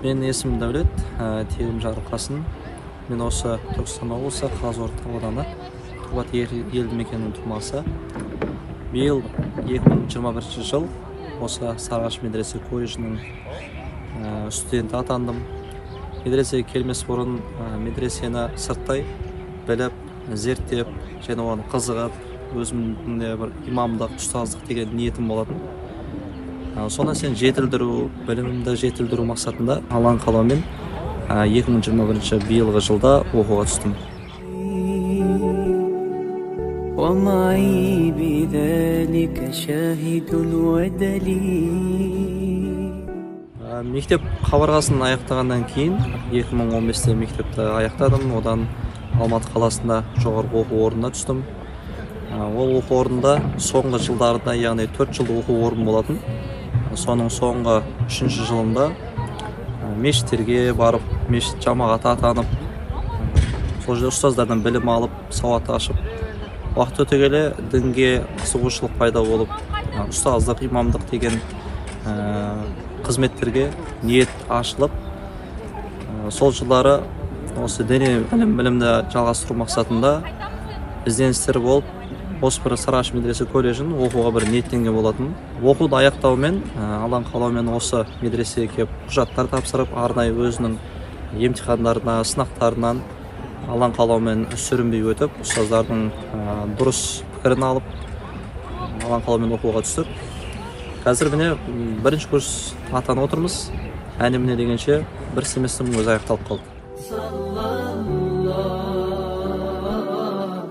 Менің есімім Дәулет, тегім Жарылқасын. Мен осы Түркістан облысы Қазығұрт ауданы Тұрбат елді мекенінің тумасы. Биыл 2021 жыл осы Сарыағаш медресе колледжінің студенті атандым. Медресеге келмес бұрын медресені сырттай біліп, зерттеп, және оған қызығып, өзімде бір имамдық, ұстаздық деген ниетім болатын. Соны сен жетілдіру, білімімді жетілдіру мақсатында Алланың қалауымен 2021 биылғы жылда оқуға түстім. Мектеп қабырғасын аяқтағаннан кейін 2015-те мектепті аяқтадым. Одан Алматы қаласында жоғарғы оқу орнына түстім. Ол оқу орнында соңғы жылдарда, яғни 4 жыл оқу орын болатын. Соның соңғы 3-ші жылында мешіттерге барып, мешіт жамағаты атанып, сол жерде ұстаздардан білім алып, сауат ашып, уақыт өте келе дінге қызығушылық пайда болып, ұстаздық, имамдық деген қызметтерге ниет ашылып, сол жылдары осы діни білімді жалғастыру мақсатында ізденістер болып, осы бір Сарыағаш медресе колледжін оқуға бір ниеттенген болатын. Оқуды аяқтаумен, Алланың қалауымен осы медресеге келіп құжаттар тапсырып, арнайы өзінің емтихандарына, сынақтарынан Алланың қалауымен сүрінбей өтіп, ұстаздардың дұрыс пікірін алып, Алланың қалауымен оқуға түстік. Қазір міне бірінші курс атанып отырмыз. Әне міне дегенше бір семестрдің өзі аяқталып қалды.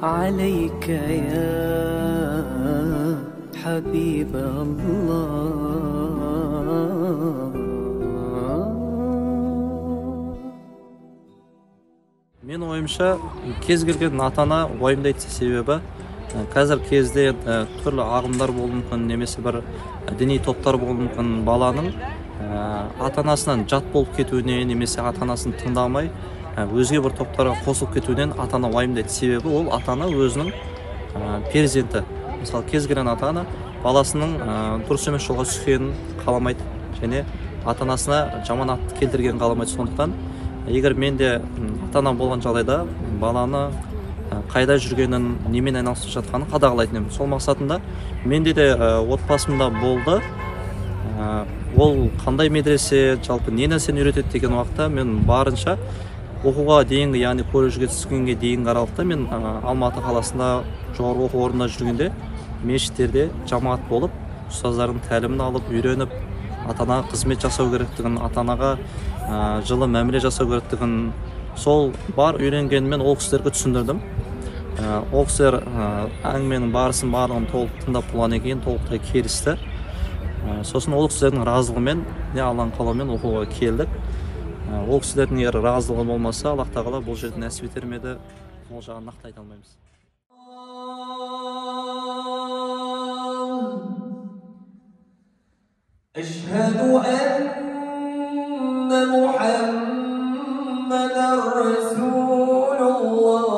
عليك يا حبيب الله. Мен ойымша кез келген ата-ана уайымдайды себебі қазір кезде түрлі ағымдар болуы мүмкін, немесе бір діни топтар болуы мүмкін. Баланың ата-анасынан жат болып кетуіне, немесе ата-анасын тыңдамай өзге бір топтарға қосылып кетуден ата-ана уайымдайды. Себебі ол ата-ана өзінің перзенті. Мысалы, кез келген ата-ана баласының дұрыс емес жолға түскенін қаламайды, және ата-анасына жаман ат келтіргенін қаламайды. Сондықтан, егер мен де ата-ана болған жағдайда баланы қайда жүргенін, немен айналысып жатқанын қадағалайтын едім. Сол мақсатында менде де отбасымда болды. Ол қандай медресе, жалпы не нәрсені үйретеді деген уақытта мен барынша оқуға дейінгі, яғни колледжге түскенге дейінгі аралықта мен Алматы қаласында жоғарғы оқу орнында жүргенде мешіттерде жамағат болып, ұстаздардың тәлімін алып, үйреніп, ата-анаға қызмет жасау керектігін, ата-анаға жылы мәміле жасау керектігін, сол бар үйренгенмен ол кісілерге түсіндірдім. Ол кісілер әңгіменің барысын барлығын толық тыңдап болғаннан кейін толықтай келісті. Сосын ол кісілердің разылығымен, Алланың қалауымен оқуға келдік. Ол кісілердің егер разылығы болмаса, Аллах тағала бұл жерді нәсіп етер ме еді, ол жағын нақты айта алмаймыз. أشهد أن محمدًا رسول الله.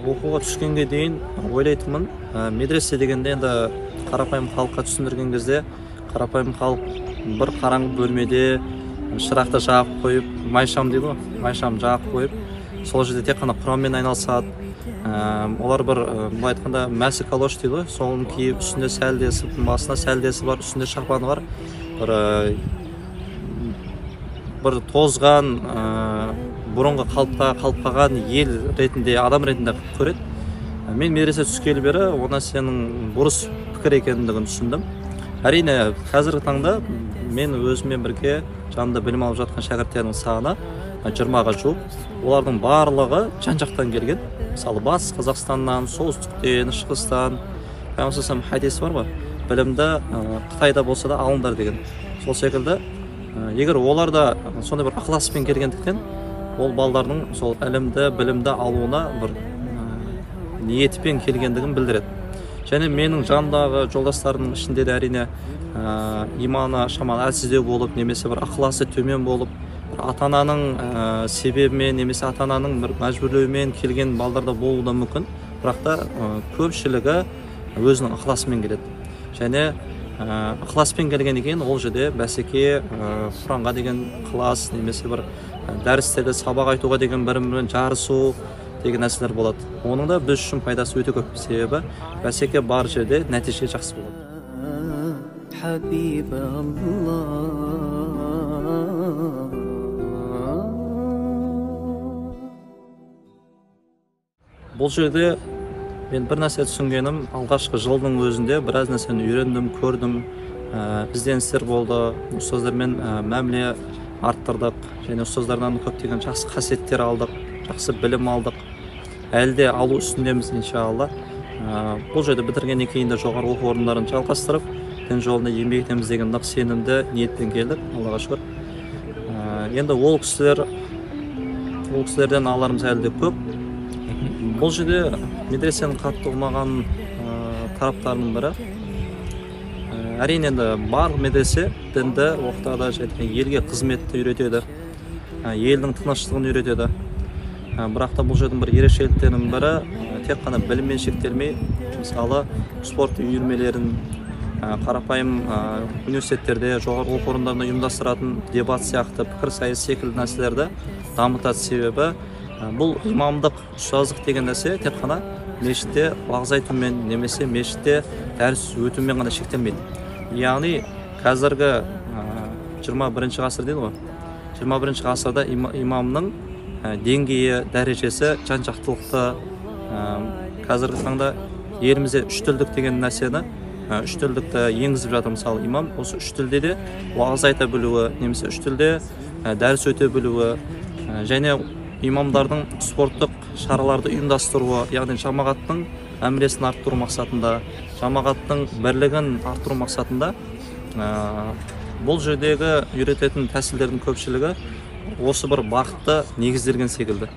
Оқуға түскенге дейін ойлайтынмын, медресе дегенде енді қарапайым халыққа түсіндірген кезде, қарапайым халық бір қараңғы бөлмеде шырақты жағып қойып, майшам дейді ғой, майшам жағып қойып, сол жерде тек қана құранмен айналысады. Олар бір былай айтқанда мәсі калош дейді ғой, соны киіп, үстінде сәлдесі, басына сәлдесі бар, үстінде шапаны бар, бір тозған, бұрынғы қалыптаған ел ретінде, адам ретінде көреді. Мен медресе түскелі бері ona сенің бұрыс пікір екендігін түсіндім. Әрине, қазіргі таңда мен өзімен бірге жанында білім алып жатқан шәкірттердің саны 20-ға жуық. Олардың барлығы жан-жақтан келген. Мысалы, Батыс Қазақстаннан, солтүстіктен, шығыстан, пайғамбар хадисі бар ма? Білімді Қытайда болса да алыңдар деген. Сол секілді, егер олар да сондай бір ықыласпен келгендіктен, ол балдардың сол ілімді, білімді алуына бір ниетпен келгендігін білдіреді. және менің жанымдағы жолдастарымның ішінде де әрине иманы шамалы әлсіздеу болып, немесе бір ықыласы төмен болып, ата-ананың себебімен немесе ата-ананың бір мәжбүрлеуімен келген балдар да болуы да мүмкін. Бірақ та көпшілігі өзінің ықыласымен келеді. Және ықыласпен келгеннен кейін ол жерде бәсеке, Құранға деген ықылас, немесе бір дәрістерде сабақ айтуға деген бірін-бірін жарысу деген нәрселер болады. Оның да біз үшін пайдасы өте көп. Себебі бәсеке бар жерде нәтиже жақсы болады. Бұл жерде мен бір нәрсе түсінгенім, алғашқы жылдың өзінде біраз нәрсені үйрендім, көрдім, ізденістер болды, ұстаздармен мәміле арттырдық, және ұстаздардан көптеген жақсы қасиеттер алдық, жақсы білім алдық. Әлі де алу үстіндеміз, иншалла. Бұл жерде бітіргеннен кейін де жоғары оқу орындарын жалғастырып, дін жолында еңбек етеміз деген нық сенімді ниетпен келдік, Аллаға шүкір. Енді ол кісілерден аларымыз әлі де көп. Бұл жерде медресенің қатты ұнаған тараптарының бірі, әрине енді бар медресе дінді оқытады, және елге қызметті үйретеді, елдің тыныштығын үйретеді. Бірақ та бұл жердің бір ерекшеліктерінің бірі тек қана біліммен шектелмей, мысалы спорт үйірмелерін, қарапайым университеттерде, жоғары оқу орындарында ұйымдастыратын дебат сияқты, пікірсайыс секілді нәрселерді дамытады. Себебі бұл имамдық, ұстаздық деген нәрсе тек қана мешітте уағыз айтумен немесе мешітте дәріс өтумен ғана шектелмейді. Яғни қазіргі 21 ғасыр дейді ғой. 21 ғасырда имамның деңгейі, дәрежесі, жан-жақтылықты, қазіргі таңда елімізде үш тілдік деген нәрсені, үш тілдікті енгізіп жатыр. Мысалы имам осы үш тілде де уағыз айта білуі, немесе үш тілде дәріс өте білуі, және имамдардың спорттық шараларды ұйымдастыруы, яғни жамағаттың әміресін арттыру мақсатында, жамағаттың бірлігін арттыру мақсатында бұл жердегі үйрететін тәсілдердің көпшілігі осы бір бағытта негізделген секілді.